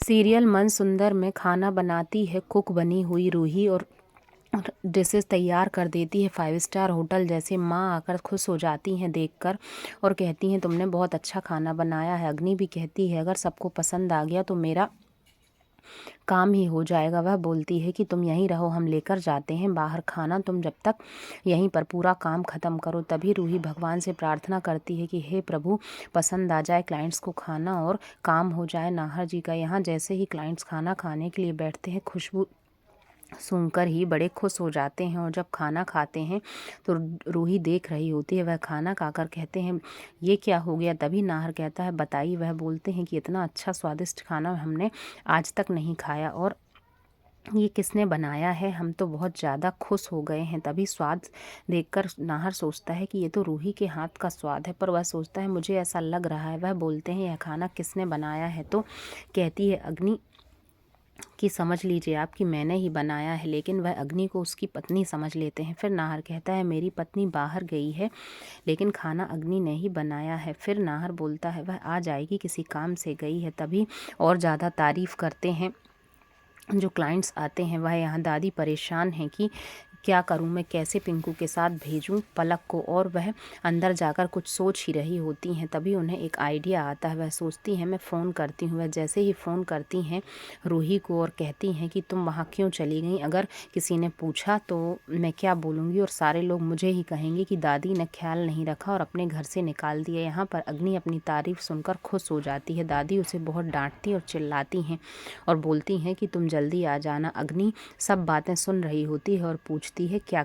Serial मन सुंदर में खाना बनाती है कुक बनी हुई रूही और डिशेस तैयार कर देती है 5 स्टार होटल जैसे। माँ आकर खुश हो जाती हैं देखकर और कहती हैं तुमने बहुत अच्छा खाना बनाया है। अग्नि भी कहती है अगर सबको पसंद आ गया तो मेरा काम ही हो जाएगा। वह बोलती है कि तुम यहीं रहो, हम लेकर जाते हैं बाहर खाना, तुम जब तक यहीं पर पूरा काम ख़त्म करो। तभी रूही भगवान से प्रार्थना करती है कि हे प्रभु, पसंद आ जाए क्लाइंट्स को खाना और काम हो जाए नाहर जी का। यहाँ जैसे ही क्लाइंट्स खाना खाने के लिए बैठते हैं, खुशबू सुनकर ही बड़े खुश हो जाते हैं और जब खाना खाते हैं तो रूही देख रही होती है। वह खाना खाकर कहते हैं ये क्या हो गया। तभी नाहर कहता है बताइए। वह बोलते हैं कि इतना अच्छा स्वादिष्ट खाना हमने आज तक नहीं खाया और ये किसने बनाया है, हम तो बहुत ज़्यादा खुश हो गए हैं। तभी स्वाद देखकर नाहर सोचता है कि ये तो रूही के हाथ का स्वाद है, पर वह सोचता है मुझे ऐसा लग रहा है। वह बोलते हैं यह खाना किसने बनाया है, तो कहती है अग्नि कि समझ लीजिए आप कि मैंने ही बनाया है। लेकिन वह अग्नि को उसकी पत्नी समझ लेते हैं। फिर नाहर कहता है मेरी पत्नी बाहर गई है लेकिन खाना अग्नि ने ही बनाया है। फिर नाहर बोलता है वह आ जाएगी, किसी काम से गई है। तभी और ज़्यादा तारीफ़ करते हैं जो क्लाइंट्स आते हैं। वह यहाँ दादी परेशान हैं कि क्या करूं मैं, कैसे पिंकू के साथ भेजूं पलक को, और वह अंदर जाकर कुछ सोच ही रही होती हैं। तभी उन्हें एक आइडिया आता है। वह सोचती हैं मैं फ़ोन करती हूँ। वह जैसे ही फ़ोन करती हैं रूही को और कहती हैं कि तुम वहाँ क्यों चली गई, अगर किसी ने पूछा तो मैं क्या बोलूँगी और सारे लोग मुझे ही कहेंगे कि दादी ने ख्याल नहीं रखा और अपने घर से निकाल दिया। यहाँ पर अग्नि अपनी तारीफ़ सुनकर खुश हो जाती है। दादी उसे बहुत डांटती और चिल्लाती हैं और बोलती हैं कि तुम जल्दी आ जाना। अग्नि सब बातें सुन रही होती है और पूछती है क्या